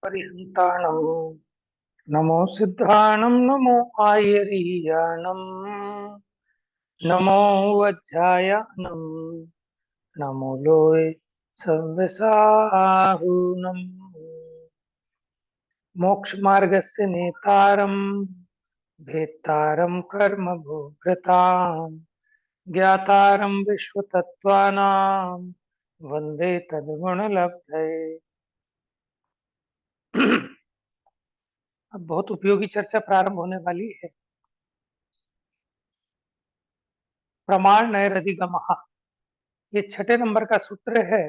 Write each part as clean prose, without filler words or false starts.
परिहन्ताणं नमो सिद्धाणं नमो आयरीयाणं नमो वज्रायाणं नमो लोय सव्यसाहुनम् मोक्षमार्गस्य नेतारं भेत्तारं कर्म भोगताम् ज्ञातारं विश्वतत्त्वानां वन्दे तद्गुणलब्धये। अब बहुत उपयोगी चर्चा प्रारंभ होने वाली है। प्रमाण नैरधिगमः, ये 6 नंबर का सूत्र है।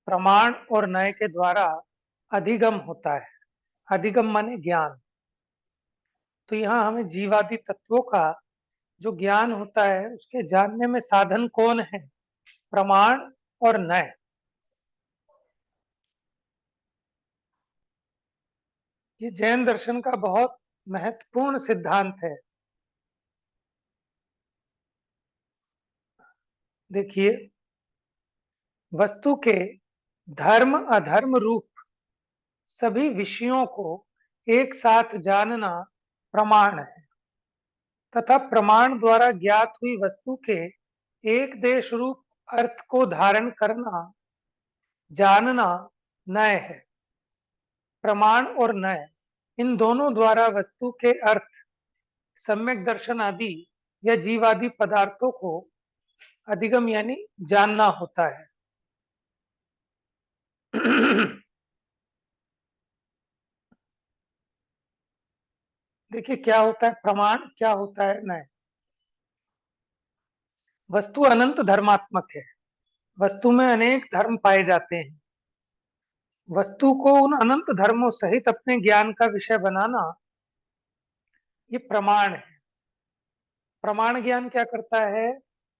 प्रमाण और नय के द्वारा अधिगम होता है। अधिगम माने ज्ञान। तो यहाँ हमें जीवादि तत्वों का जो ज्ञान होता है उसके जानने में साधन कौन है? प्रमाण और नय। ये जैन दर्शन का बहुत महत्वपूर्ण सिद्धांत है। देखिए, वस्तु के धर्म अधर्म रूप सभी विषयों को एक साथ जानना प्रमाण है, तथा प्रमाण द्वारा ज्ञात हुई वस्तु के एक देश रूप अर्थ को धारण करना जानना नय है। प्रमाण और नय इन दोनों द्वारा वस्तु के अर्थ, सम्यक दर्शन आदि या जीवादि पदार्थों को अधिगम यानी जानना होता है। देखिए, क्या होता है प्रमाण, क्या होता है नय। वस्तु अनंत धर्मात्मक है। वस्तु में अनेक धर्म पाए जाते हैं। वस्तु को उन अनंत धर्मों सहित अपने ज्ञान का विषय बनाना ये प्रमाण है। प्रमाण ज्ञान क्या करता है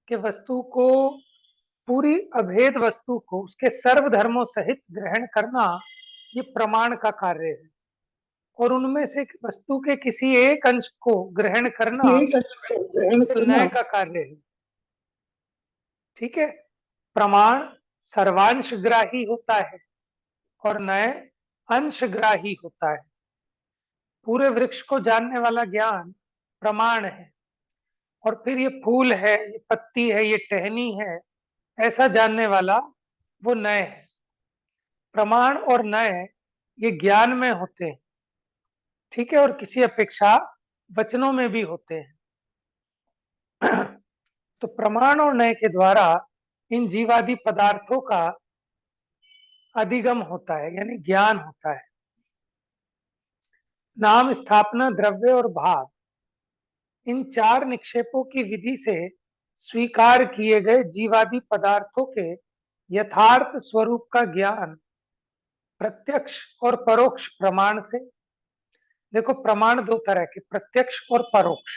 कि वस्तु को, पूरी अभेद वस्तु को उसके सर्व धर्मों सहित ग्रहण करना ये प्रमाण का कार्य है, और उनमें से वस्तु के किसी एक अंश को ग्रहण करना एक अंश को ग्रहण करना नय का कार्य है। ठीक है, प्रमाण सर्वांशग्राही होता है और नय अंशग्राही होता है। पूरे वृक्ष को जानने वाला ज्ञान प्रमाण है, और फिर ये फूल है, ये पत्ती है, ये टहनी है, ऐसा जानने वाला वो नय है। प्रमाण और नय ये ज्ञान में होते हैं, ठीक है, और किसी अपेक्षा वचनों में भी होते हैं। तो प्रमाण और नय के द्वारा इन जीवादि पदार्थों का अधिगम होता है, यानी ज्ञान होता है। नाम, स्थापना, द्रव्य और भाव, इन 4 निक्षेपों की विधि से स्वीकार किए गए जीवादि पदार्थों के यथार्थ स्वरूप का ज्ञान प्रत्यक्ष और परोक्ष प्रमाण से। देखो, प्रमाण 2 तरह के, प्रत्यक्ष और परोक्ष।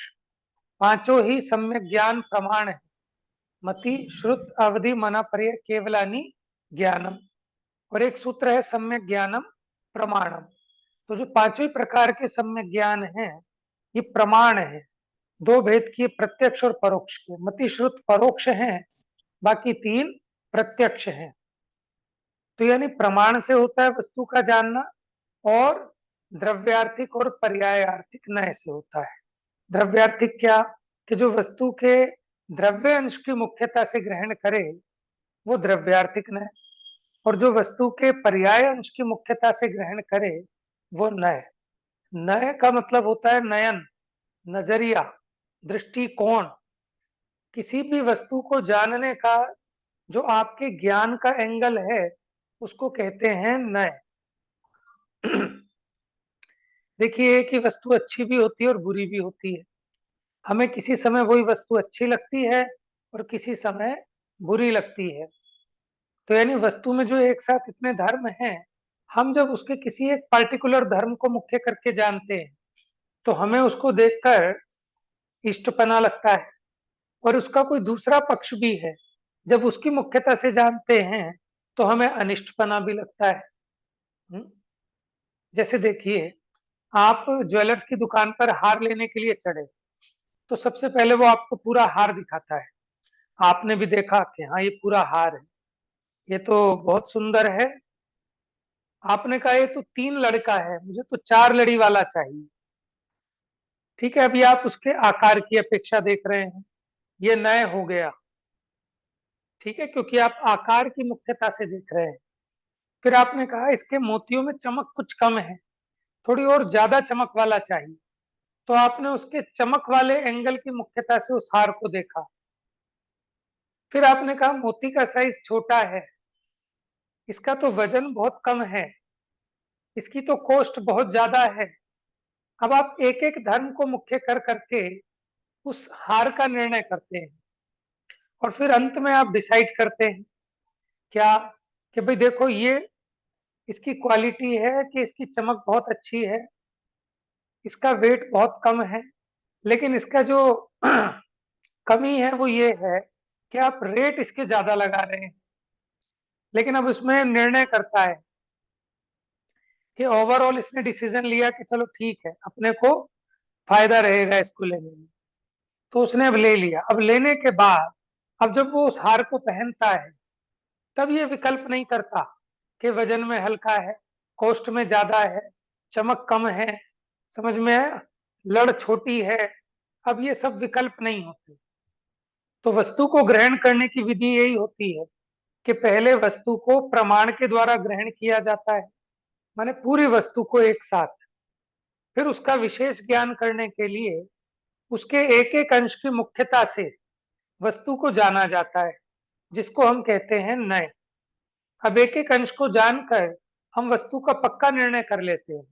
पांचों ही सम्यक ज्ञान प्रमाण है। मति, श्रुत, अवधि, मना, पर्य, केवलानी ज्ञानम। और एक सूत्र है सम्यक ज्ञानम प्रमाणम। तो जो पांचों प्रकार के सम्यक ज्ञान हैं ये प्रमाण है। 2 भेद किए, प्रत्यक्ष और परोक्ष के। मति, श्रुत परोक्ष हैं, बाकी 3 प्रत्यक्ष हैं। तो यानी प्रमाण से होता है वस्तु का जानना, और द्रव्यार्थिक और पर्यायार्थिक नय से होता है। द्रव्यार्थिक क्या, कि जो वस्तु के द्रव्य अंश की मुख्यता से ग्रहण करे वो द्रव्यार्थिक नय, और जो वस्तु के पर्याय अंश की मुख्यता से ग्रहण करे वो नय। नय का मतलब होता है नयन, नजरिया, दृष्टिकोण। किसी भी वस्तु को जानने का जो आपके ज्ञान का एंगल है उसको कहते हैं नय। देखिए, एक ही वस्तु अच्छी भी होती है और बुरी भी होती है। हमें किसी समय वही वस्तु अच्छी लगती है और किसी समय बुरी लगती है। तो यानी वस्तु में जो एक साथ इतने धर्म हैं, हम जब उसके किसी एक पार्टिकुलर धर्म को मुख्य करके जानते हैं तो हमें उसको देखकर इष्टपना लगता है, और उसका कोई दूसरा पक्ष भी है, जब उसकी मुख्यता से जानते हैं तो हमें अनिष्टपना भी लगता है। जैसे देखिए, आप ज्वेलर्स की दुकान पर हार लेने के लिए चढ़े तो सबसे पहले वो आपको पूरा हार दिखाता है। आपने भी देखा कि हाँ, ये पूरा हार है, ये तो बहुत सुंदर है, आपने कहा ये तो 3 लड़का है, मुझे तो 4 लड़ी वाला चाहिए। ठीक है, अभी आप उसके आकार की अपेक्षा देख रहे हैं, ये नए हो गया। ठीक है, क्योंकि आप आकार की मुख्यता से देख रहे हैं। फिर आपने कहा इसके मोतियों में चमक कुछ कम है, थोड़ी और ज्यादा चमक वाला चाहिए। तो आपने उसके चमक वाले एंगल की मुख्यता से उस हार को देखा। फिर आपने कहा मोती का साइज छोटा है, इसका तो वजन बहुत कम है, इसकी तो कॉस्ट बहुत ज्यादा है। अब आप एक एक धर्म को मुख्य कर करके उस हार का निर्णय करते हैं, और फिर अंत में आप डिसाइड करते हैं क्या, कि भाई देखो ये इसकी क्वालिटी है कि इसकी चमक बहुत अच्छी है, इसका वेट बहुत कम है, लेकिन इसका जो कमी है वो ये है कि आप रेट इसके ज्यादा लगा रहे हैं। लेकिन अब उसमें निर्णय करता है कि ओवरऑल इसने डिसीजन लिया कि चलो ठीक है, अपने को फायदा रहेगा इसको लेने में, तो उसने अब ले लिया। अब लेने के बाद अब जब वो उस हार को पहनता है, तब ये विकल्प नहीं करता कि वजन में हल्का है, कॉस्ट में ज्यादा है, चमक कम है, समझ में है, लड़ छोटी है। अब ये सब विकल्प नहीं होते। तो वस्तु को ग्रहण करने की विधि यही होती है कि पहले वस्तु को प्रमाण के द्वारा ग्रहण किया जाता है, माने पूरी वस्तु को एक साथ। फिर उसका विशेष ज्ञान करने के लिए उसके एक एक अंश की मुख्यता से वस्तु को जाना जाता है, जिसको हम कहते हैं नय। अब एक एक अंश को जानकर हम वस्तु का पक्का निर्णय कर लेते हैं।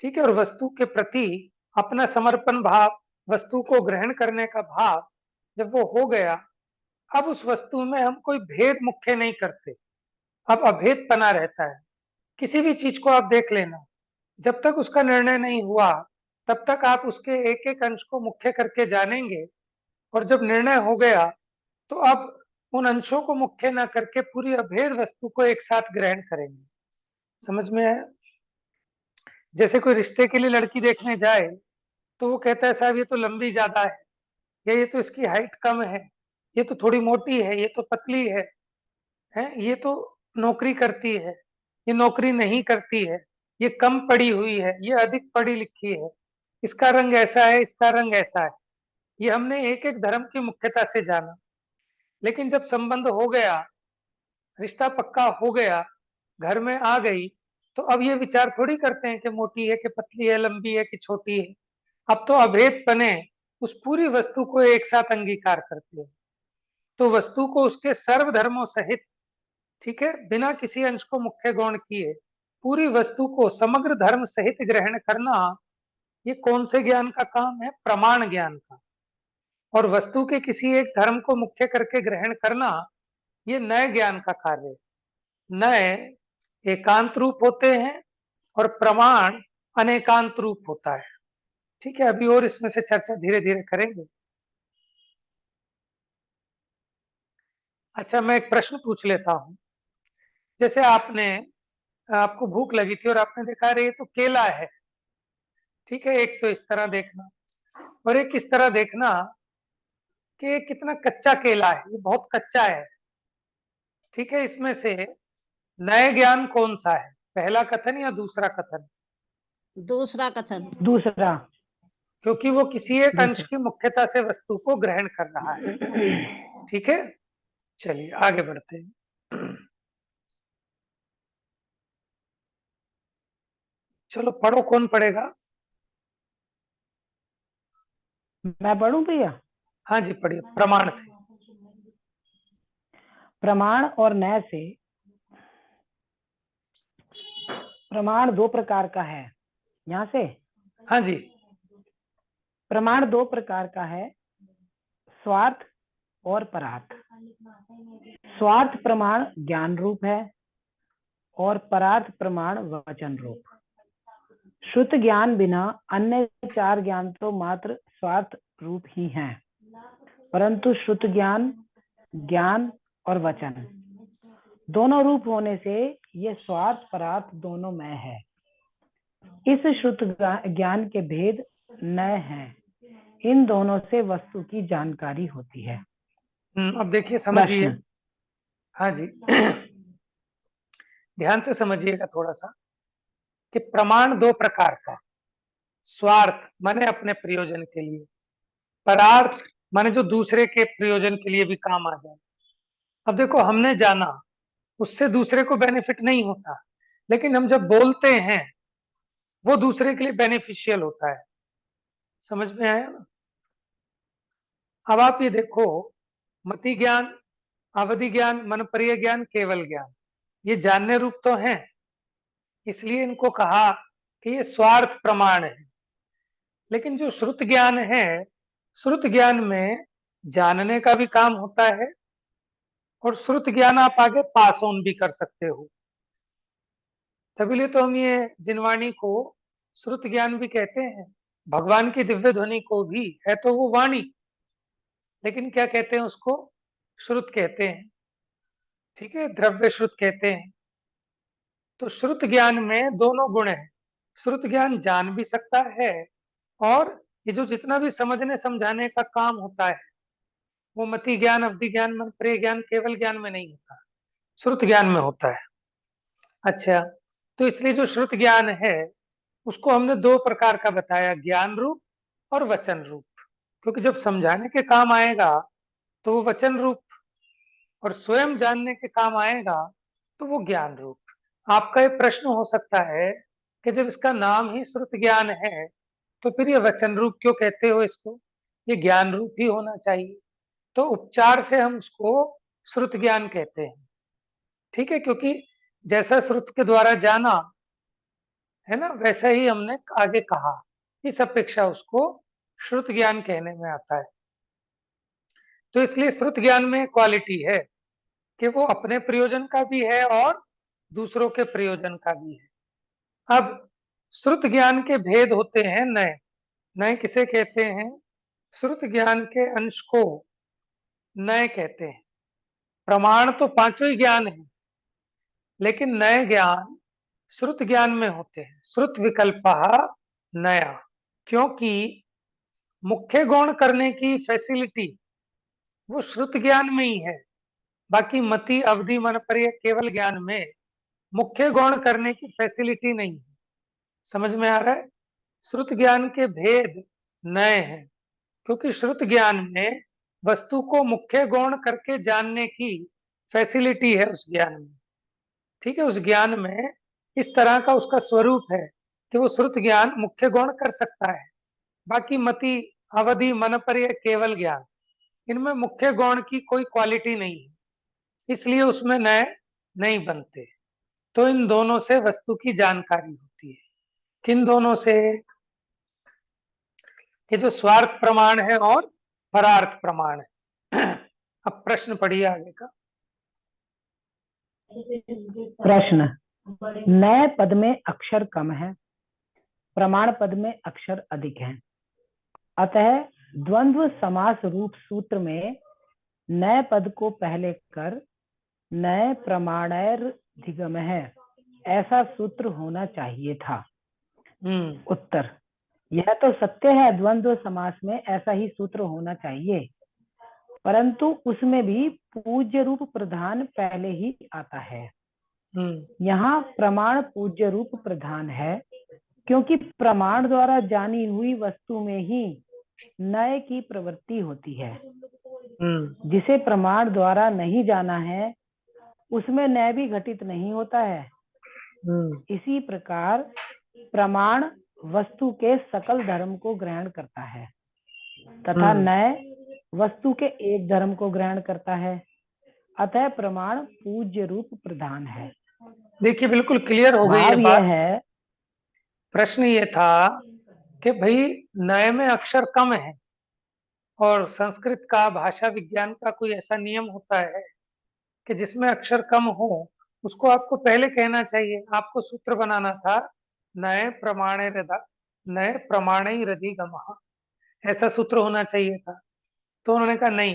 ठीक है, और वस्तु के प्रति अपना समर्पण भाव, वस्तु को ग्रहण करने का भाव जब वो हो गया, अब उस वस्तु में हम कोई भेद मुख्य नहीं करते, अब अभेदपना रहता है। किसी भी चीज को आप देख लेना, जब तक उसका निर्णय नहीं हुआ तब तक आप उसके एक एक अंश को मुख्य करके जानेंगे, और जब निर्णय हो गया तो अब उन अंशों को मुख्य ना करके पूरी अभेद वस्तु को एक साथ ग्रहण करेंगे। समझ में आया? जैसे कोई रिश्ते के लिए लड़की देखने जाए तो वो कहता है साहब ये तो लंबी ज्यादा है, या ये तो इसकी हाइट कम है, ये तो थोड़ी मोटी है, ये तो पतली है, ये तो नौकरी करती है, ये नौकरी नहीं करती है, ये कम पढ़ी हुई है, ये अधिक पढ़ी लिखी है, इसका रंग ऐसा है, इसका रंग ऐसा है। ये हमने एक एक धर्म की मुख्यता से जाना। लेकिन जब संबंध हो गया, रिश्ता पक्का हो गया, घर में आ गई, तो अब ये विचार थोड़ी करते हैं कि मोटी है कि पतली है, लंबी है कि छोटी है। अब तो अभेद पने उस पूरी वस्तु को एक साथ अंगीकार करते हैं। तो वस्तु को उसके सर्वधर्मों सहित, ठीक है, बिना किसी अंश को मुख्य गौण किए पूरी वस्तु को समग्र धर्म सहित ग्रहण करना, ये कौन से ज्ञान का काम है? प्रमाण ज्ञान का। और वस्तु के किसी एक धर्म को मुख्य करके ग्रहण करना, ये नए ज्ञान का कार्य है। नए एकांत रूप होते हैं और प्रमाण अनेकांत रूप होता है। ठीक है, अभी और इसमें से चर्चा धीरे धीरे करेंगे। अच्छा, मैं एक प्रश्न पूछ लेता हूं। जैसे आपको भूख लगी थी और आपने देखा अरे ये तो केला है। ठीक है, एक तो इस तरह देखना, और एक इस तरह देखना कि ये कितना कच्चा केला है, ये बहुत कच्चा है। ठीक है, इसमें से नए ज्ञान कौन सा है, पहला कथन या दूसरा कथन? दूसरा कथन। दूसरा। क्योंकि वो किसी एक अंश दूसरा। की मुख्यता से वस्तु को ग्रहण कर रहा है। ठीक है, चलिए आगे बढ़ते हैं। चलो पढ़ो, कौन पढ़ेगा? मैं पढ़ूं भैया? हाँ जी, पढ़िए प्रमाण से। प्रमाण और न्याय से। प्रमाण दो प्रकार का है। यहाँ से हाँ जी। प्रमाण दो प्रकार का है, स्वार्थ और परार्थ। स्वार्थ प्रमाण ज्ञान रूप है और परार्थ प्रमाण वचन रूप। शुद्ध ज्ञान बिना अन्य चार ज्ञान तो मात्र स्वार्थ रूप ही हैं, परंतु शुद्ध ज्ञान, ज्ञान और वचन दोनों रूप होने से ये स्वार्थ परार्थ दोनों में है। इस शुद्ध ज्ञान के भेद नए हैं, इन दोनों से वस्तु की जानकारी होती है। अब देखिए, समझिए। प्रश्न। हाँ जी। ध्यान से समझिएगा थोड़ा सा कि प्रमाण दो प्रकार का, स्वार्थ माने अपने प्रयोजन के लिए, परार्थ माने जो दूसरे के प्रयोजन के लिए भी काम आ जाए। अब देखो, हमने जाना उससे दूसरे को बेनिफिट नहीं होता, लेकिन हम जब बोलते हैं वो दूसरे के लिए बेनिफिशियल होता है। समझ में आया ना? अब आप ये देखो, मति ज्ञान, अवधि ज्ञान, मनपर्य ज्ञान, केवल ज्ञान, ये जानने रूप तो हैं, इसलिए इनको कहा कि ये स्वार्थ प्रमाण है। लेकिन जो श्रुत ज्ञान है, श्रुत ज्ञान में जानने का भी काम होता है और श्रुत ज्ञान आप आगे पास ऑन भी कर सकते हो। तभी लिए तो हम ये जिनवाणी को श्रुत ज्ञान भी कहते हैं। भगवान की दिव्य ध्वनि को भी है तो वो वाणी, लेकिन क्या कहते हैं उसको? श्रुत कहते हैं। ठीक है, द्रव्य श्रुत कहते हैं। तो श्रुत ज्ञान में दोनों गुण हैं। श्रुत ज्ञान जान भी सकता है, और ये जो जितना भी समझने समझाने का काम होता है वो मति ज्ञान, अवधि ज्ञान, मनप्रिय ज्ञान, केवल ज्ञान में नहीं होता, श्रुत ज्ञान में होता है। अच्छा, तो इसलिए जो श्रुत ज्ञान है उसको हमने दो प्रकार का बताया, ज्ञान रूप और वचन रूप। क्योंकि जब समझाने के काम आएगा तो वो वचन रूप, और स्वयं जानने के काम आएगा तो वो ज्ञान रूप। आपका एक प्रश्न हो सकता है कि जब इसका नाम ही श्रुत ज्ञान है तो फिर ये वचन रूप क्यों कहते हो इसको? ये ज्ञान रूप ही होना चाहिए। तो उपचार से हम उसको श्रुत ज्ञान कहते हैं। ठीक है, क्योंकि जैसा श्रुत के द्वारा जाना है ना, वैसा ही हमने आगे कहा, इस अपेक्षा उसको श्रुत ज्ञान कहने में आता है। तो इसलिए श्रुत ज्ञान में क्वालिटी है कि वो अपने प्रयोजन का भी है और दूसरों के प्रयोजन का भी है। अब श्रुत ज्ञान के भेद होते हैं नए। नए किसे कहते हैं? श्रुत ज्ञान के अंश को नए कहते हैं। प्रमाण तो पांचों ही ज्ञान है, लेकिन नए ज्ञान श्रुत ज्ञान में होते हैं। श्रुत विकल्प नया, क्योंकि मुख्य गौण करने की फैसिलिटी वो श्रुत ज्ञान में ही है। बाकी मति, अवधि, मनपर्य, केवल ज्ञान में मुख्य गौण करने की फैसिलिटी नहीं है। समझ में आ रहा है? श्रुत ज्ञान के भेद नए हैं, क्योंकि श्रुत ज्ञान में वस्तु को मुख्य गौण करके जानने की फैसिलिटी है उस ज्ञान में। ठीक है, उस ज्ञान में इस तरह का उसका स्वरूप है कि वो श्रुत ज्ञान मुख्य गौण कर सकता है। बाकी मति, अवधि, मनपर्य, केवल ज्ञान, इनमें मुख्य गौण की कोई क्वालिटी नहीं है, इसलिए उसमें नए नहीं बनते। तो इन दोनों से वस्तु की जानकारी होती है। किन दोनों से? कि जो स्वार्थ प्रमाण है और परार्थ प्रमाण है। अब प्रश्न पढ़िए आगे का। प्रश्न, नए पद में अक्षर कम है, प्रमाण पद में अक्षर अधिक है, अतः द्वंद्व समास रूप सूत्र में नए पद को पहले कर नए प्रमाणैर्धिगम है, ऐसा सूत्र होना चाहिए था। उत्तर, यह तो सत्य है, द्वंद्व समास में ऐसा ही सूत्र होना चाहिए, परंतु उसमें भी पूज्य रूप प्रधान पहले ही आता है। यहाँ प्रमाण पूज्य रूप प्रधान है, क्योंकि प्रमाण द्वारा जानी हुई वस्तु में ही नए की प्रवृत्ति होती है। जिसे प्रमाण द्वारा नहीं जाना है उसमें नए भी घटित नहीं होता है। इसी प्रकार प्रमाण वस्तु के सकल धर्म को ग्रहण करता है तथा नए वस्तु के एक धर्म को ग्रहण करता है, अतः प्रमाण पूज्य रूप प्रधान है। देखिए, बिल्कुल क्लियर हो गई ये भाव बात। यह है, प्रश्न ये था कि भाई नए में अक्षर कम है, और संस्कृत का भाषा विज्ञान का कोई ऐसा नियम होता है कि जिसमें अक्षर कम हो उसको आपको पहले कहना चाहिए। आपको सूत्र बनाना था नए प्रमाणे रदा, नए प्रमाणे रधिगमः, ऐसा सूत्र होना चाहिए था। तो उन्होंने कहा नहीं,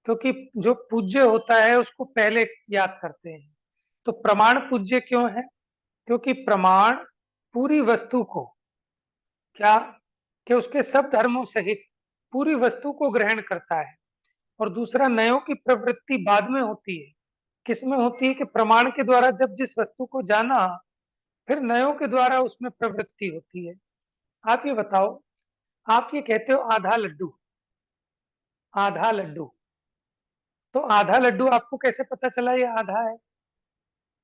क्योंकि जो पूज्य होता है उसको पहले याद करते हैं। तो प्रमाण पूज्य क्यों है? क्योंकि प्रमाण पूरी वस्तु को, क्या, कि उसके सब धर्मों सहित पूरी वस्तु को ग्रहण करता है, और दूसरा नयों की प्रवृत्ति बाद में होती है। किसमें होती है कि प्रमाण के द्वारा जब जिस वस्तु को जाना, फिर नयों के द्वारा उसमें प्रवृत्ति होती है। आप ये बताओ, आप ये कहते हो आधा लड्डू, आधा लड्डू, तो आधा लड्डू आपको कैसे पता चला ये आधा है?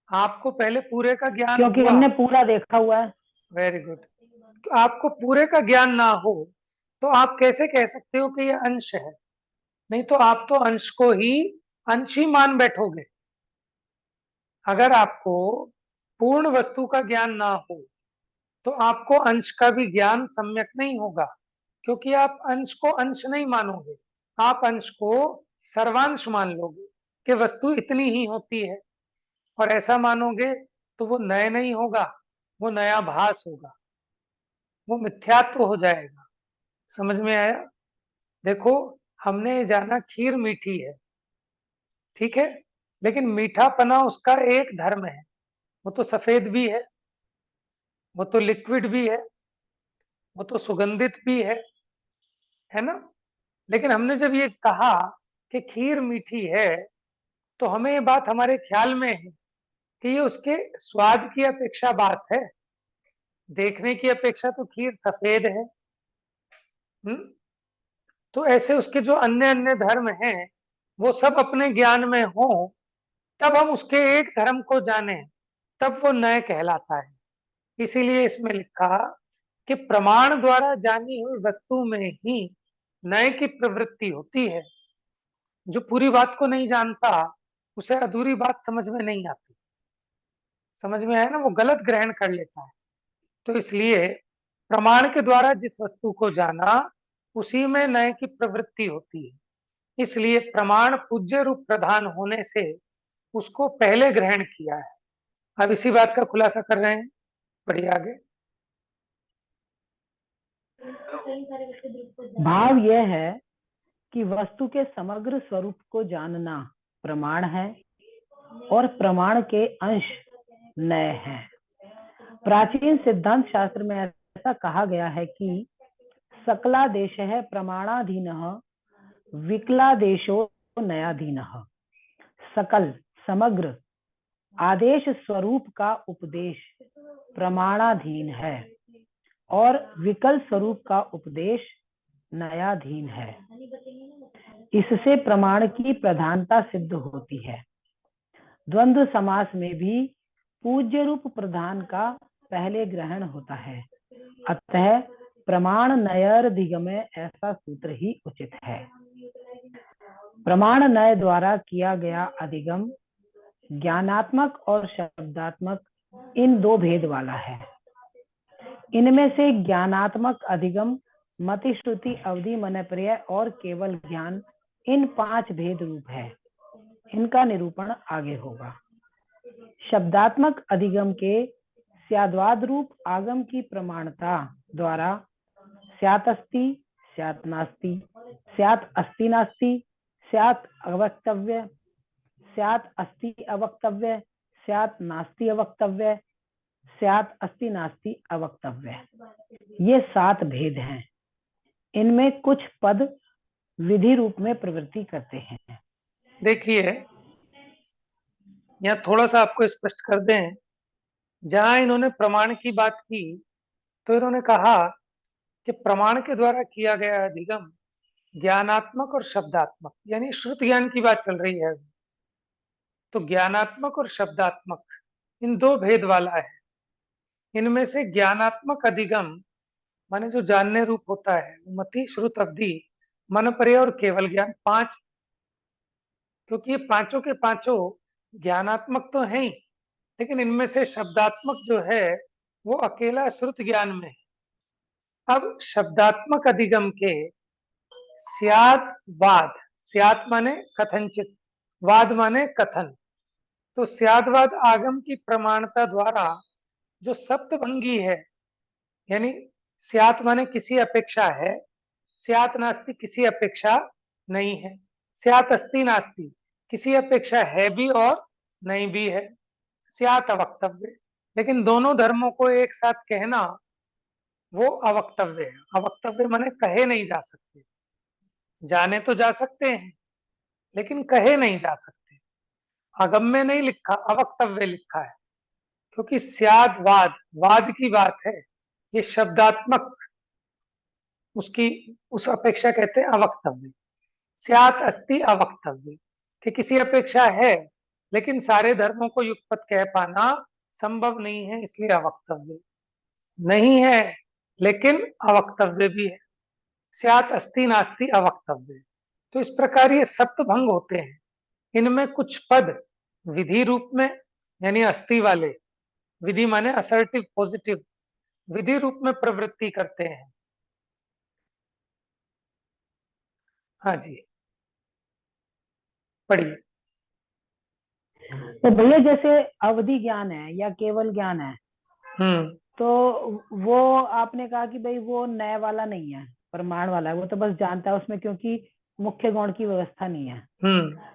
आपको पहले पूरे का ज्ञान क्योंकि हुआ। हमने पूरा देखा हुआ है। Very good. तो आपको पूरे का ज्ञान ना हो तो आप कैसे कह सकते हो कि ये अंश है? नहीं तो आप तो अंश को ही अंश ही मान बैठोगे। अगर आपको पूर्ण वस्तु का ज्ञान ना हो तो आपको अंश का भी ज्ञान सम्यक नहीं होगा, क्योंकि आप अंश को अंश नहीं मानोगे, आप अंश को सर्वांश मान लोगे कि वस्तु इतनी ही होती है। और ऐसा मानोगे तो वो नय नहीं होगा, वो नया भास होगा, वो मिथ्यात्व हो जाएगा। समझ में आया? देखो, हमने ये जाना खीर मीठी है, ठीक है, लेकिन मीठापना उसका एक धर्म है। वो तो सफेद भी है, वो तो लिक्विड भी है, वो तो सुगंधित भी है ना? लेकिन हमने जब ये कहा कि खीर मीठी है, तो हमें ये बात हमारे ख्याल में है कि ये उसके स्वाद की अपेक्षा बात है। देखने की अपेक्षा तो खीर सफेद है। हम्म। तो ऐसे उसके जो अन्य अन्य धर्म हैं, वो सब अपने ज्ञान में हो, तब हम उसके एक धर्म को जाने, तब वो नय कहलाता है। इसीलिए इसमें लिखा कि प्रमाण द्वारा जानी हुई वस्तु में ही नय की प्रवृत्ति होती है। जो पूरी बात को नहीं जानता, उसे अधूरी बात समझ में नहीं आती। समझ में आया ना? वो गलत ग्रहण कर लेता है। तो इसलिए प्रमाण के द्वारा जिस वस्तु को जाना, उसी में नय की प्रवृत्ति होती है। इसलिए प्रमाण पूज्य रूप प्रधान होने से उसको पहले ग्रहण किया है। अब इसी बात का खुलासा कर रहे हैं, बढ़िए आगे। भाव यह है कि वस्तु के समग्र स्वरूप को जानना प्रमाण है और प्रमाण के अंश नय हैं। प्राचीन सिद्धांत शास्त्र में ऐसा कहा गया है कि सकलादेश है प्रमाणाधीन, विकलादेशो नयाधीन। सकल समग्र आदेश स्वरूप का उपदेश प्रमाणाधीन है और विकल स्वरूप का उपदेश नयाधीन है। इससे प्रमाण की प्रधानता सिद्ध होती है। द्वंद्व समास में भी पूज्य रूप प्रधान का पहले ग्रहण होता है, अतः प्रमाण नयर्धिगम्य ऐसा सूत्र ही उचित है। प्रमाण नय द्वारा किया गया अधिगम ज्ञानात्मक और शब्दात्मक इन दो भेद वाला है। इनमें से ज्ञानात्मक अधिगम मति श्रुति अवधि मनपर्य और केवल ज्ञान, इन 5 भेद रूप है। इनका निरूपण आगे होगा। शब्दात्मक अधिगम के स्याद्वाद रूप आगम की प्रमाणता द्वारा स्यात् अस्ति, स्यात् नास्ति, स्यात् अस्ति नास्ति, स्यात् अवक्तव्य, स्यात् अस्ति अवक्तव्य, स्यात् नास्ति अवक्तव्य, स्यात् अस्ति नास्ति अवक्तव्य, ये 7 भेद हैं। इनमें कुछ पद विधि रूप में प्रवृत्ति करते हैं। देखिए, यहाँ थोड़ा सा आपको स्पष्ट कर दें, जहां इन्होंने प्रमाण की बात की, तो इन्होंने कहा कि प्रमाण के द्वारा किया गया अधिगम ज्ञानात्मक और शब्दात्मक, यानी श्रुत ज्ञान की बात चल रही है। तो ज्ञानात्मक और शब्दात्मक इन 2 भेद वाला है। इनमें से ज्ञानात्मक अधिगम माने जो जानने रूप होता है, मति श्रुत अवधि मनपर्य और केवल ज्ञान, 5, क्योंकि ये पांचों के पांचों ज्ञानात्मक तो है ही, लेकिन इनमें से शब्दात्मक जो है वो अकेला श्रुत ज्ञान में है। अब शब्दात्मक अधिगम के स्यात् वाद, स्यात् माने कथनचित, वाद माने कथन, तो स्याद्वाद आगम की प्रमाणता द्वारा जो सप्तभंगी है, यानी स्यात् माने किसी अपेक्षा है, स्यात् नास्ति किसी अपेक्षा नहीं है, स्यात् अस्ति नास्ति किसी अपेक्षा है भी और नहीं भी है, स्यात् अवक्तव्य, लेकिन दोनों धर्मों को एक साथ कहना वो अवक्तव्य है। अवक्तव्य माने कहे नहीं जा सकते, जाने तो जा सकते हैं लेकिन कहे नहीं जा सकते। अगम्य नहीं लिखा, अवक्तव्य लिखा है, क्योंकि स्याद वाद, वाद की बात है, ये शब्दात्मक उसकी उस अपेक्षा कहते हैं अवक्तव्य। स्यात अस्ति अवक्तव्य, कि किसी अपेक्षा है लेकिन सारे धर्मों को युगपत कह पाना संभव नहीं है, इसलिए अवक्तव्य। नहीं है लेकिन अवक्तव्य भी है, स्यात अस्ति नास्ति अवक्तव्य। तो इस प्रकार ये सप्तभंग होते हैं। इनमें कुछ पद विधि रूप में, यानी अस्ति वाले, विधि माने असर्टिव पॉजिटिव, विधि रूप में प्रवृत्ति करते हैं। हाँ जी, पढ़िए। तो भैया जैसे अवधि ज्ञान है या केवल ज्ञान है, तो वो आपने कहा कि भाई वो नए वाला नहीं है, प्रमाण वाला है, वो तो बस जानता है उसमें, क्योंकि मुख्य गौण की व्यवस्था नहीं है।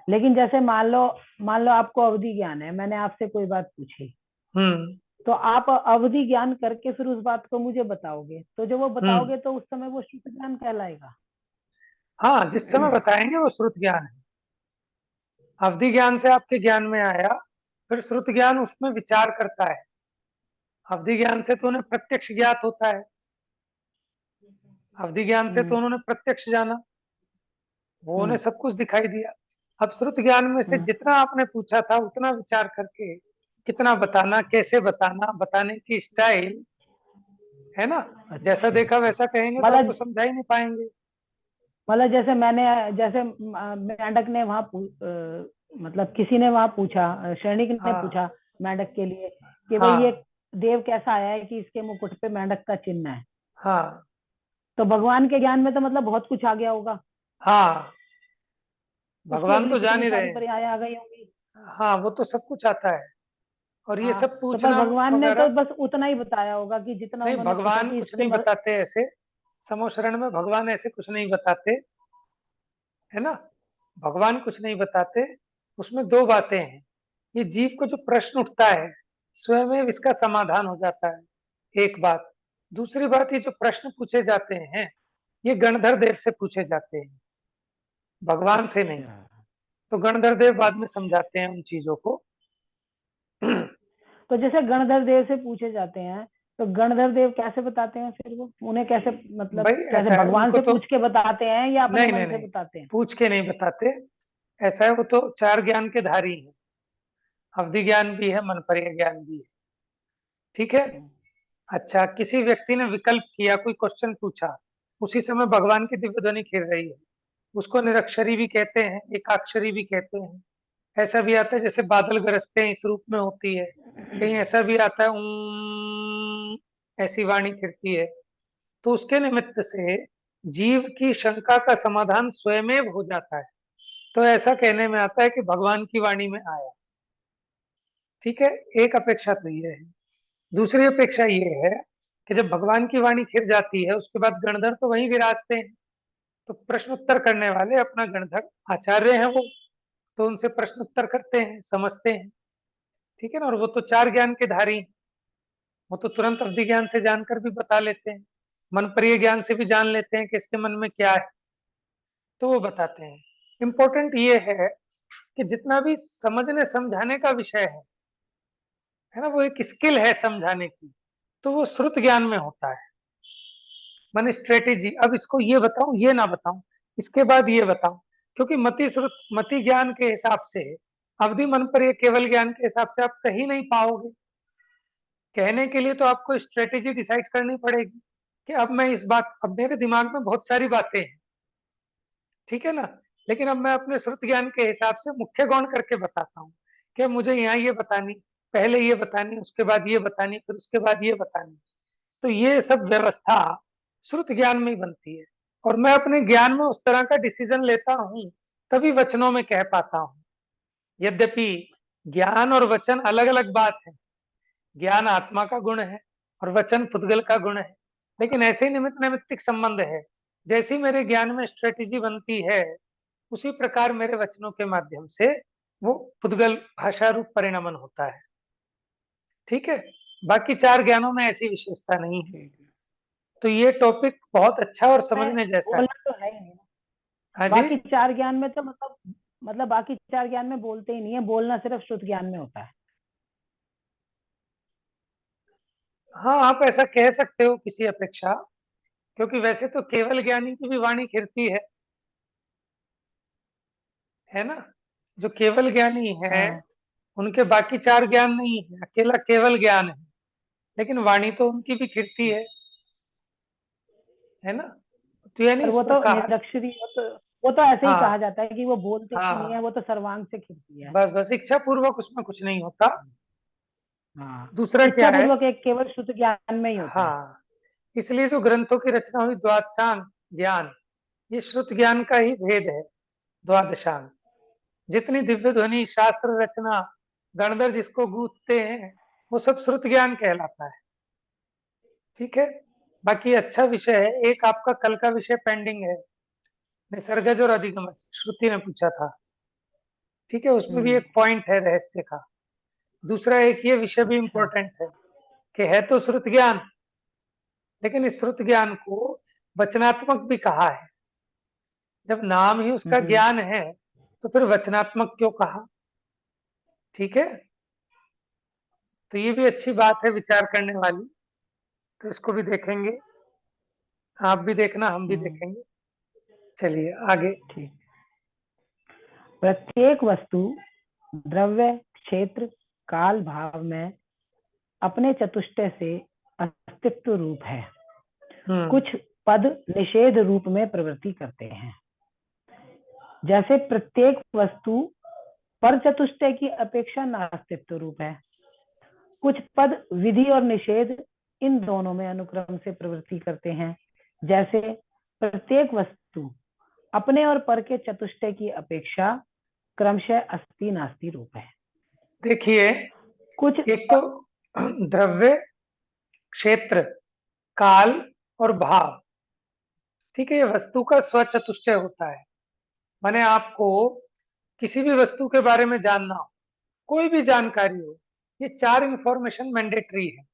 लेकिन जैसे मान लो आपको अवधि ज्ञान है, मैंने आपसे कोई बात पूछी, तो आप अवधि ज्ञान करके फिर उस बात को मुझे बताओगे, तो जब वो बताओगे तो उस समय वो श्रुत ज्ञान कहलाएगा। हाँ, जिस समय बताएंगे वो श्रुत ज्ञान है। अवधि ज्ञान से आपके ज्ञान में आया, फिर श्रुत ज्ञान उसमें विचार करता है। अवधि ज्ञान से तो उन्हें प्रत्यक्ष ज्ञात होता है, अवधि ज्ञान से तो उन्होंने प्रत्यक्ष जाना, वो उन्हें सब कुछ दिखाई दिया। अब श्रुत ज्ञान में से जितना आपने पूछा था उतना विचार करके कितना बताना, कैसे बताना, बताने की स्टाइल है ना, जैसा देखा वैसा कहेंगे तो आपको समझा ही नहीं पाएंगे। मतलब जैसे मेंढक ने वहां मतलब किसी ने वहां पूछा, सैनिक ने पूछा मेंढक के लिए कि भाई ये देव कैसा आया है कि इसके मुकुट पे मेंढक का चिन्ह है। हाँ, तो भगवान के ज्ञान में तो मतलब बहुत कुछ आ गया होगा। हाँ, भगवान तो जान ही रहे हैं। पर्याय आ गई होंगी। हाँ, वो तो सब कुछ आता है। और ये सब तो पूछना भगवान ने तो वगैरह, बस उतना ही बताया होगा कि जितना नहीं, उन्होंने पूछा भगवान कि कुछ नहीं बताते ऐसे। समोशरण में भगवान ऐसे कुछ नहीं बताते, है ना, भगवान कुछ नहीं बताते। उसमें दो बातें हैं, ये जीव को जो प्रश्न उठता है स्वयं इसका समाधान हो जाता है, एक बात। दूसरी बात, ये जो प्रश्न पूछे जाते हैं ये गणधर देव से पूछे जाते हैं, भगवान से नहीं। तो गणधर देव बाद में समझाते हैं उन चीजों को। तो जैसे गणधर देव से पूछे जाते हैं, तो गणधर देव कैसे बताते हैं फिर वो उन्हें कैसे, मतलब भाई कैसे ऐसा है, भगवान उनको से तो पूछ के बताते हैं या अपने नहीं, नहीं, मन से नहीं, बताते हैं? पूछ के नहीं बताते। ऐसा है, वो तो चार ज्ञान के धारी हैं, अवधि ज्ञान भी है, मनपर्य ज्ञान भी है, ठीक है। अच्छा, किसी व्यक्ति ने विकल्प किया, कोई क्वेश्चन पूछा, उसी समय भगवान की दिव्य ध्वनि खिल रही है, उसको निरक्षरी भी कहते हैं, एकाक्षरी भी कहते हैं। ऐसा भी आता है जैसे बादल गरजते हैं इस रूप में होती है, कहीं ऐसा भी आता है ऐसी वाणी फिरती है। तो उसके निमित्त से जीव की शंका का समाधान स्वयमेव हो जाता है। तो ऐसा कहने में आता है कि भगवान की वाणी में आया, ठीक है। एक अपेक्षा तो ये है। दूसरी अपेक्षा ये है कि जब भगवान की वाणी खिर जाती है उसके बाद गणधर तो वहीं विराजते हैं, तो प्रश्न उत्तर करने वाले अपना गणधर आचार्य हैं वो, तो उनसे प्रश्न उत्तर करते हैं, समझते हैं, ठीक है ना। और वो तो चार ज्ञान के धारी हैं, वो तो तुरंत अवधि ज्ञान से जानकर भी बता लेते हैं, मन प्रिय ज्ञान से भी जान लेते हैं कि इसके मन में क्या है, तो वो बताते हैं। इंपॉर्टेंट ये है कि जितना भी समझने समझाने का विषय है ना, वो एक स्किल है समझाने की, तो वो श्रुत ज्ञान में होता है। माने स्ट्रेटेजी, अब इसको ये बताऊं, ये ना बताऊं, इसके बाद ये बताऊं, क्योंकि मति श्रुत, मति ज्ञान के हिसाब से, अवधि मन पर, ये केवल ज्ञान के हिसाब से आप कहीं नहीं पाओगे। कहने के लिए तो आपको स्ट्रेटेजी डिसाइड करनी पड़ेगी कि अब मैं इस बात, अब मेरे दिमाग में बहुत सारी बातें हैं, ठीक है ना, लेकिन अब मैं अपने श्रुत ज्ञान के हिसाब से मुख्य गौण करके बताता हूँ कि मुझे यहाँ ये बतानी, पहले ये बतानी, उसके बाद ये बतानी, फिर उसके बाद ये बतानी। तो ये सब व्यवस्था श्रुत ज्ञान में ही बनती है, और मैं अपने ज्ञान में उस तरह का डिसीजन लेता हूं, तभी वचनों में कह पाता हूं। यद्यपि ज्ञान और वचन अलग अलग बात है, ज्ञान आत्मा का गुण है और वचन पुद्गल का गुण है, लेकिन ऐसे ही निमित्त नैमित्तिक संबंध है। जैसी मेरे ज्ञान में स्ट्रेटेजी बनती है, उसी प्रकार मेरे वचनों के माध्यम से वो पुद्गल भाषा रूप परिणमन होता है, ठीक है। बाकी चार ज्ञानों में ऐसी विशेषता नहीं है। तो ये टॉपिक बहुत अच्छा और समझने जैसा है। बोलना तो है ही नहीं ना। हाँ जी, बाकी चार ज्ञान में तो मतलब मतलब बाकी चार ज्ञान में बोलते ही नहीं है, बोलना सिर्फ श्रुत ज्ञान में होता है। हाँ, आप ऐसा कह सकते हो किसी अपेक्षा, क्योंकि वैसे तो केवल ज्ञानी की भी वाणी खिरती है ना। जो केवल ज्ञानी है हाँ। उनके बाकी चार ज्ञान नहीं है, अकेला केवल ज्ञान है, लेकिन वाणी तो उनकी भी खिरती है ना। तो यानी पर इस वो तो प्रकार। निरक्षरी, वो तो ऐसे ही कहा हाँ जाता है कि वो बोलते हाँ ही नहीं है, हाँ, वो तो सर्वांग से खिलती है। बस बस इच्छा पूर्वक उसमें कुछ नहीं होता। हाँ, दूसरा क्या इच्छा है। पूर्वक एक केवल शुद्ध ज्ञान में ही होता है। हाँ, इसलिए जो ग्रंथों की रचना हुई द्वादशांग ज्ञान, ये श्रुत ज्ञान का ही भेद है। द्वादशांग, जितनी दिव्य ध्वनि शास्त्र रचना गणधर जिसको गूंथते हैं, वो सब श्रुत ज्ञान कहलाता है। ठीक है। बाकी अच्छा विषय है। एक आपका कल का विषय पेंडिंग है, निसर्गज और अधिगमज, श्रुति ने पूछा था। ठीक है, उसमें भी हम्म। एक पॉइंट है रहस्य का। दूसरा एक ये विषय भी अच्छा। इंपॉर्टेंट है कि है तो श्रुत ज्ञान, लेकिन इस श्रुत ज्ञान को वचनात्मक भी कहा है। जब नाम ही उसका हम्म। ज्ञान है तो फिर वचनात्मक क्यों कहा। ठीक है। तो ये भी अच्छी बात है विचार करने वाली। तो इसको भी देखेंगे, आप भी देखना, हम भी हम्म। देखेंगे। चलिए आगे। ठीक। प्रत्येक वस्तु द्रव्य, क्षेत्र, काल भाव में अपने चतुष्टय से अस्तित्व रूप है। हम्म। कुछ पद निषेध रूप में प्रवृत्ति करते हैं। जैसे प्रत्येक वस्तु पर चतुष्टय की अपेक्षा नास्तित्व रूप है। कुछ पद विधि और निषेध इन दोनों में अनुक्रम से प्रवृत्ति करते हैं। जैसे प्रत्येक वस्तु अपने और पर के चतुष्टय की अपेक्षा क्रमशः अस्ति नास्ति रूप है। देखिए, कुछ एक तो द्रव्य, क्षेत्र, काल और भाव। ठीक है, ये वस्तु का स्वचतुष्टय होता है। माने आपको किसी भी वस्तु के बारे में जानना हो, कोई भी जानकारी हो, ये चार इंफॉर्मेशन मैंडेटरी है।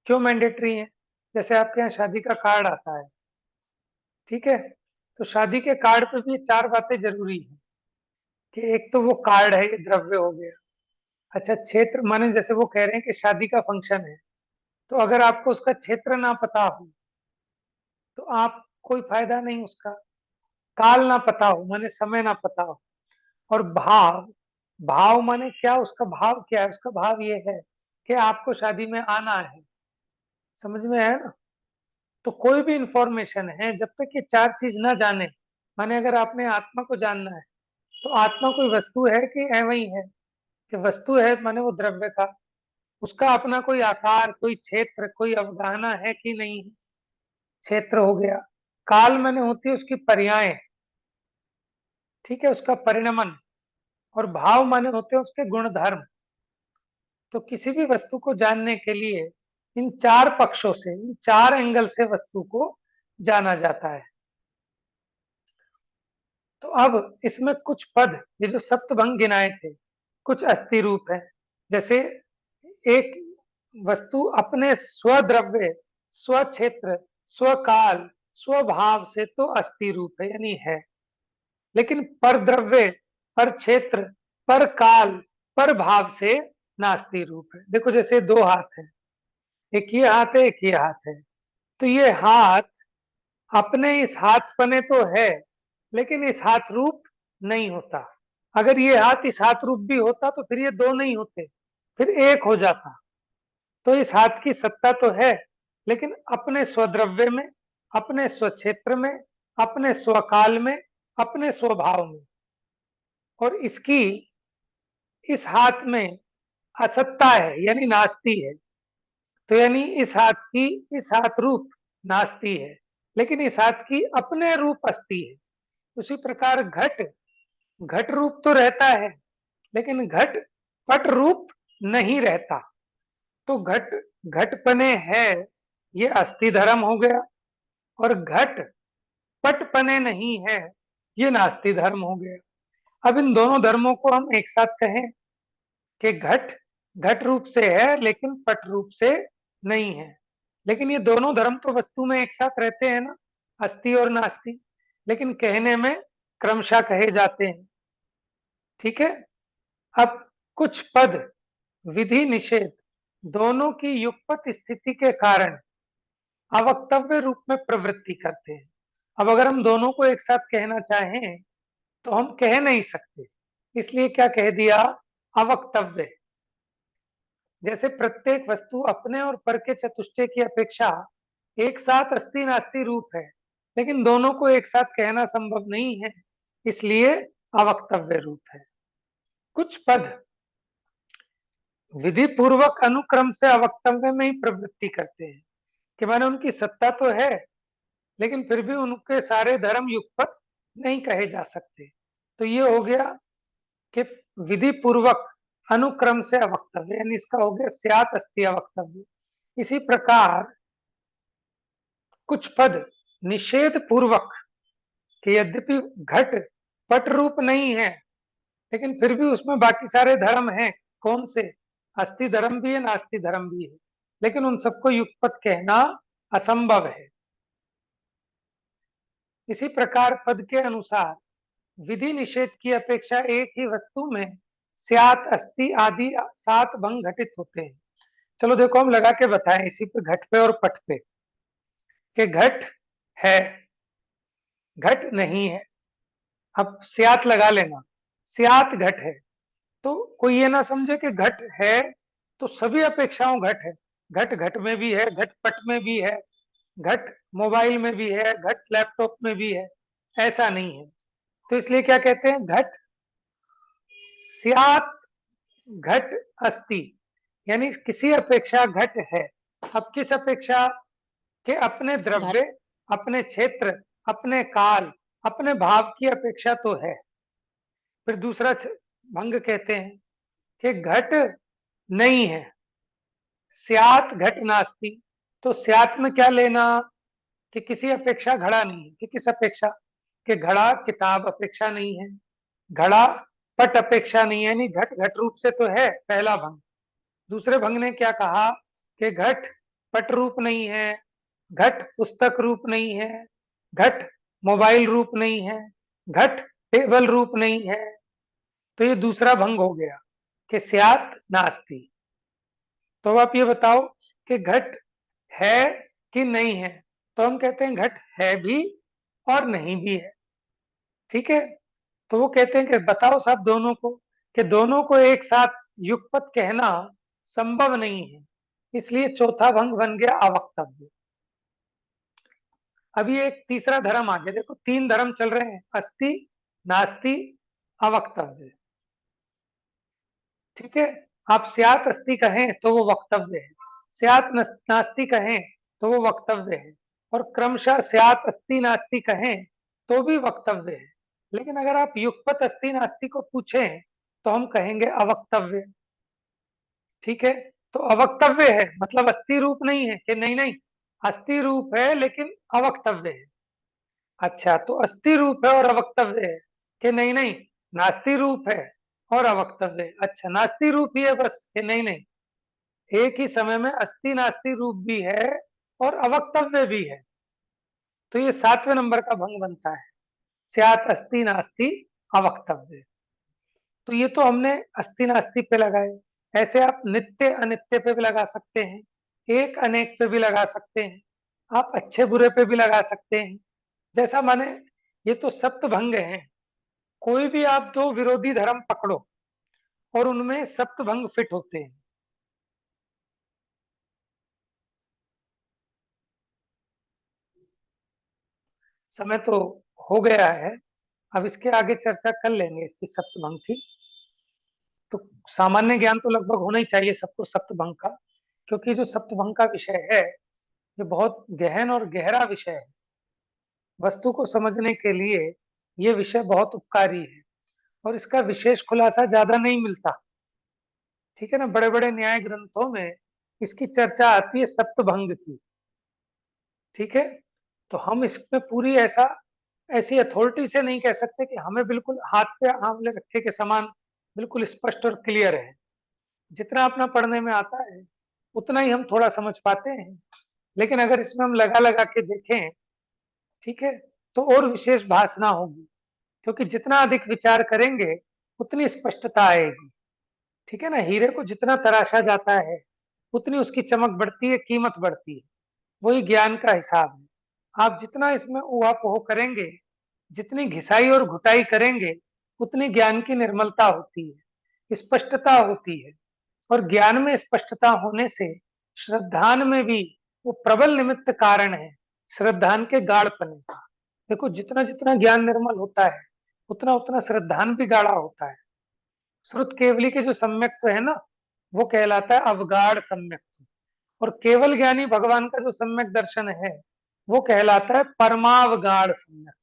क्यों मैंडेटरी है। जैसे आपके यहाँ शादी का कार्ड आता है, ठीक है, तो शादी के कार्ड पे भी ये चार बातें जरूरी है। कि एक तो वो कार्ड है, ये द्रव्य हो गया। अच्छा, क्षेत्र माने जैसे वो कह रहे हैं कि शादी का फंक्शन है, तो अगर आपको उसका क्षेत्र ना पता हो तो आप कोई फायदा नहीं उसका। काल ना पता हो माने समय ना पता हो। और भाव, भाव माने क्या, उसका भाव क्या है। उसका भाव ये है कि आपको शादी में आना है। समझ में है ना। तो कोई भी इंफॉर्मेशन है, जब तक ये चार चीज ना जाने, माने अगर आपने आत्मा को जानना है, तो आत्मा कोई वस्तु है कि ऐਵੇਂ ही है। कि वस्तु है माने वो द्रव्य का, उसका अपना कोई आकार, कोई क्षेत्र, कोई अवगाहना है कि नहीं। क्षेत्र हो गया। काल माने होती है उसकी पर्याय, ठीक है, उसका परिणमन। और भाव माने होते हैं उसके गुण धर्म। तो किसी भी वस्तु को जानने के लिए इन चार पक्षों से, इन चार एंगल से वस्तु को जाना जाता है। तो अब इसमें कुछ पद, ये जो सप्तभंग गिनाए थे, कुछ अस्थि रूप है। जैसे एक वस्तु अपने स्वद्रव्य, स्वक्षेत्र, स्वकाल, स्वभाव से तो अस्थि रूप है, यानी है। लेकिन पर द्रव्य, पर क्षेत्र, पर काल, पर भाव से नास्ति रूप है। देखो जैसे दो हाथ है, एक ये हाथ है, एक ये हाथ है। तो ये हाथ अपने इस हाथ पने तो है, लेकिन इस हाथ रूप नहीं होता। अगर ये हाथ इस हाथ रूप भी होता तो फिर ये दो नहीं होते, फिर एक हो जाता। तो इस हाथ की सत्ता तो है, लेकिन अपने स्वद्रव्य में, अपने स्वक्षेत्र में, अपने स्वकाल में, अपने स्वभाव में। और इसकी इस हाथ में असत्ता है, यानी नास्ती है। तो यानी इस हाथ की, इस हाथ रूप नास्ती है, लेकिन इस हाथ की अपने रूप अस्ति है। उसी प्रकार घट, घट रूप तो रहता है, लेकिन घट पट रूप नहीं रहता। तो घट घटपने है, ये अस्थि धर्म हो गया। और घट पटपने नहीं है, ये नास्ति धर्म हो गया। अब इन दोनों धर्मों को हम एक साथ कहें कि घट घट रूप से है, लेकिन पट रूप से नहीं है। लेकिन ये दोनों धर्म तो वस्तु में एक साथ रहते हैं ना, अस्थि और नास्ति। लेकिन कहने में क्रमशः कहे जाते हैं। ठीक है। अब कुछ पद विधि निषेध दोनों की युगपत स्थिति के कारण अवक्तव्य रूप में प्रवृत्ति करते हैं। अब अगर हम दोनों को एक साथ कहना चाहें तो हम कह नहीं सकते, इसलिए क्या कह दिया, अवक्तव्य। जैसे प्रत्येक वस्तु अपने और पर के चतुष्टय की अपेक्षा एक साथ अस्ति नास्ति रूप है, लेकिन दोनों को एक साथ कहना संभव नहीं है, इसलिए अवक्तव्य रूप है। कुछ पद विधि पूर्वक अनुक्रम से अवक्तव्य में ही प्रवृत्ति करते हैं, कि माने उनकी सत्ता तो है लेकिन फिर भी उनके सारे धर्म युगपत नहीं कहे जा सकते। तो ये हो गया कि विधि पूर्वक अनुक्रम से अवक्तव्य, यानी इसका हो गया स्यात् अस्ति अवक्तव्य। इसी प्रकार कुछ पद निषेध पूर्वक कि यद्यपि घट पट रूप नहीं है लेकिन फिर भी उसमें बाकी सारे धर्म हैं, कौन से, अस्ति धर्म भी है नास्ति धर्म भी है, लेकिन उन सबको युगपत कहना असंभव है। इसी प्रकार पद के अनुसार विधि निषेध की अपेक्षा एक ही वस्तु में स्यात् अस्ति आदि 7 भंग घटित होते हैं। चलो देखो हम लगा के बताएं इसी पे, घट पे और पट पे, कि घट है घट नहीं है। अब स्यात् लगा लेना, स्यात् घट है, तो कोई ये ना समझे कि घट है तो सभी अपेक्षाओं घट है। घट घट में भी है, घट पट में भी है, घट मोबाइल में भी है, घट लैपटॉप में भी है, ऐसा नहीं है। तो इसलिए क्या कहते हैं, घट स्यात् घट अस्ति, यानी किसी अपेक्षा घट है। अब किस अपेक्षा के, अपने द्रव्य, अपने क्षेत्र, अपने काल, अपने भाव की अपेक्षा तो है। फिर दूसरा भंग कहते हैं कि घट नहीं है, स्यात् घट नास्ति। तो स्यात् में क्या लेना, कि किसी अपेक्षा घड़ा नहीं है। कि किस अपेक्षा, कि घड़ा किताब अपेक्षा नहीं है, घड़ा पट अपेक्षा नहीं है, यानी घट घट रूप से तो है, पहला भंग। दूसरे भंग ने क्या कहा कि घट पट रूप नहीं है, घट पुस्तक रूप नहीं है, घट मोबाइल रूप नहीं है, घट टेबल रूप नहीं है। तो ये दूसरा भंग हो गया कि स्यात् नास्ति। तो अब आप ये बताओ कि घट है कि नहीं है, तो हम कहते हैं घट है भी और नहीं भी है। ठीक है। तो वो कहते हैं कि बताओ साहब दोनों को, कि दोनों को एक साथ युगपत कहना संभव नहीं है, इसलिए चौथा भंग बन गया अवक्तव्य। अभी एक तीसरा धर्म आ गया, देखो 3 धर्म चल रहे हैं, अस्ति नास्ति अवक्तव्य। ठीक है। आप स्यात् अस्ति कहें तो वो वक्तव्य है, स्यात् नास्ति कहें तो वो वक्तव्य है, और क्रमशः स्यात् अस्ति नास्ति कहें तो भी वक्तव्य है। लेकिन अगर आप युगपत अस्ति नास्ति को पूछें तो हम कहेंगे अवक्तव्य। ठीक है। तो अवक्तव्य है मतलब अस्थि रूप नहीं है, कि नहीं नहीं अस्थि रूप है लेकिन अवक्तव्य है। अच्छा, तो अस्थि रूप है और अवक्तव्य है, कि नहीं नहीं नास्ति रूप है और अवक्तव्य है। अच्छा, नास्ति रूप ही है बस, कि नहीं नहीं एक ही समय में अस्थि नास्ति रूप भी है और अवक्तव्य भी है। तो ये 7वें नंबर का भंग बनता है, स्यात् अस्ति नास्ति अवक्तव्य। तो ये तो हमने अस्ति नास्ति पे लगाए, ऐसे आप नित्य अनित्य पे भी लगा सकते हैं, एक अनेक पे भी लगा सकते हैं, आप अच्छे बुरे पे भी लगा सकते हैं। जैसा माने ये तो सप्त भंग हैं, कोई भी आप 2 विरोधी धर्म पकड़ो और उनमें सप्त भंग फिट होते हैं। समय तो हो गया है, अब इसके आगे चर्चा कर लेंगे इसकी सप्तभंग की। तो सामान्य ज्ञान तो लगभग होना ही चाहिए सबको सप्तभंग का, क्योंकि जो सप्तभंग का विषय है ये बहुत गहन और गहरा विषय है। वस्तु को समझने के लिए ये विषय बहुत उपकारी है और इसका विशेष खुलासा ज्यादा नहीं मिलता। ठीक है ना, बड़े बड़े न्याय ग्रंथों में इसकी चर्चा आती है सप्तभंग की। ठीक है। तो हम इसमें पूरी ऐसी अथॉरिटी से नहीं कह सकते कि हमें बिल्कुल हाथ पे आंवले रखे के समान बिल्कुल स्पष्ट और क्लियर है। जितना अपना पढ़ने में आता है उतना ही हम थोड़ा समझ पाते हैं, लेकिन अगर इसमें हम लगा लगा के देखें, ठीक है, तो और विशेष भासना होगी। क्योंकि जितना अधिक विचार करेंगे उतनी स्पष्टता आएगी। ठीक है ना, हीरे को जितना तराशा जाता है उतनी उसकी चमक बढ़ती है, कीमत बढ़ती है। वही ज्ञान का हिसाब है। आप जितना इसमें ऊहापोह करेंगे, जितनी घिसाई और घुटाई करेंगे, उतनी ज्ञान की निर्मलता होती है, स्पष्टता होती है। और ज्ञान में स्पष्टता होने से श्रद्धान में भी वो प्रबल निमित्त कारण है, श्रद्धान के गाढ़पने का। देखो, जितना जितना ज्ञान निर्मल होता है उतना उतना श्रद्धान भी गाढ़ा होता है। श्रुत केवली के जो सम्यक्त्व है ना, वो कहलाता है अवगाढ़ सम्यक्त्व। और केवल ज्ञानी भगवान का जो सम्यक दर्शन है वो कहलाता है परमावगाढ़ सम्यक।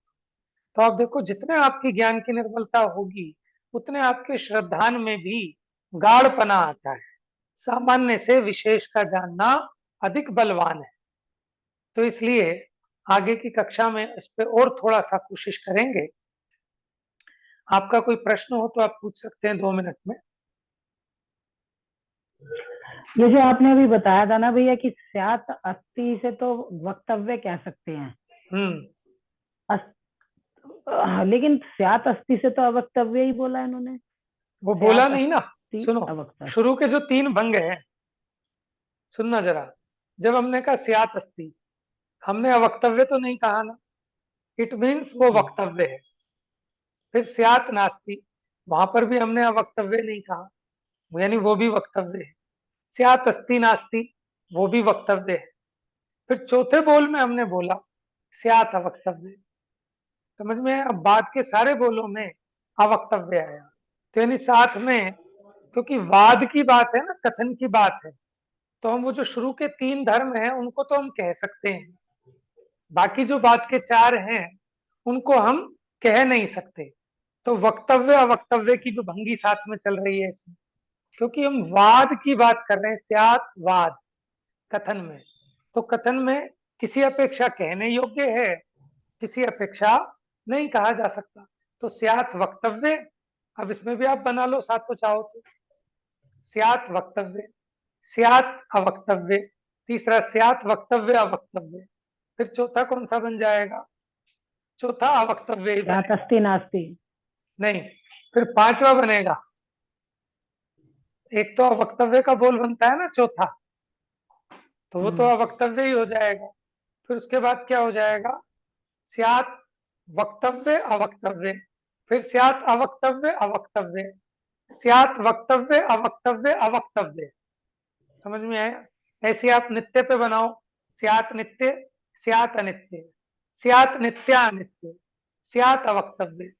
तो आप देखो, जितने आपकी ज्ञान की निर्मलता होगी उतने आपके श्रद्धान में भी गाढ़पना आता है। सामान्य से विशेष का जानना अधिक बलवान है। तो इसलिए आगे की कक्षा में इस पे और थोड़ा सा कोशिश करेंगे। आपका कोई प्रश्न हो तो आप पूछ सकते हैं 2 मिनट में। ये जो आपने अभी बताया था ना भैया कि स्यात अस्थि से तो वक्तव्य कह सकते हैं, लेकिन स्यात अस्थि से तो अवक्तव्य ही बोला है इन्होंने। वो बोला स्यात नहीं ना। अस्थि सुनो, अवक्तव्य। शुरू के जो 3 भंग हैं, सुनना जरा। जब हमने कहा स्यात अस्थि, हमने अवक्तव्य तो नहीं कहा ना, इट मीन्स वो वक्तव्य है। फिर स्यात नास्ति, वहां पर भी हमने अवक्तव्य नहीं कहा, यानी वो भी वक्तव्य है। स्यात अस्ति नास्ति, वो भी वक्तव्य है। फिर चौथे बोल में हमने बोला स्यात अवक्तव्य। समझ में आया? अब बाद के सारे बोलों में अवक्तव्य आया। तो यानी साथ में, क्योंकि वाद की बात है ना, कथन की बात है, तो हम वो जो शुरू के 3 धर्म हैं उनको तो हम कह सकते हैं, बाकी जो बात के 4 हैं उनको हम कह नहीं सकते। तो वक्तव्य अवक्तव्य की जो भंगी साथ में चल रही है इसमें, क्योंकि हम वाद की बात कर रहे हैं, स्यात वाद कथन में। तो कथन में किसी अपेक्षा कहने योग्य है, किसी अपेक्षा नहीं कहा जा सकता। तो स्यात वक्तव्य, अब इसमें भी आप बना लो साथ तो चाहो तो। स्यात वक्तव्य, स्यात अवक्तव्य, तीसरा स्यात वक्तव्य अवक्तव्य, फिर चौथा कौन सा बन जाएगा? चौथा अवक्तव्य ही स्यात बनेगा। अस्थि नास्ति। नहीं, फिर 5वां बनेगा। एक तो अवक्तव्य का बोल बनता है ना चौथा, तो वो तो अवक्तव्य ही हो जाएगा। फिर उसके बाद क्या हो जाएगा? स्यात वक्तव्य अवक्तव्य, फिर स्यात अवक्तव्य अवक्तव्य, स्यात वक्तव्य अवक्तव्य अवक्तव्य। समझ में आया? ऐसे आप नित्य पे बनाओ, स्यात नित्य, स्यात अनित्य, स्यात नित्यानित्य, स्यात अवक्तव्य,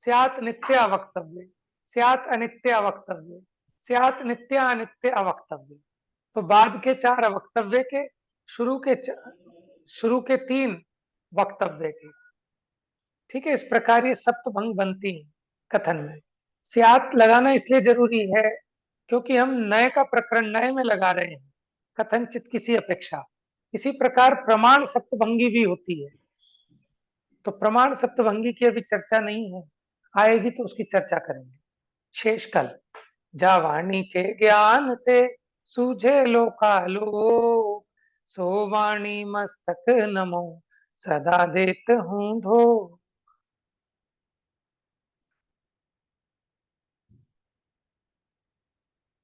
स्यात नित्य अवक्तव्य, स्यात अनित्य अवक्तव्य, स्यात नित्यानित्य अवक्तव्य। तो बाद के 4 अवक्तव्य के, शुरू के 3 वक्तव्य के। ठीक है, इस प्रकार ये सप्तभंग बनती है कथन में। स्यात लगाना इसलिए जरूरी है क्योंकि हम नए का प्रकरण नए में लगा रहे हैं, कथनचित किसी अपेक्षा। इसी प्रकार प्रमाण सप्तभंगी भी होती है। तो प्रमाण सप्तभंगी की अभी चर्चा नहीं है, आएगी तो उसकी चर्चा करेंगे शेष कल। जा वाणी के ज्ञान से सूझे लोकालोक, सो वाणी मस्तक नमो सदा देत हूँ धो।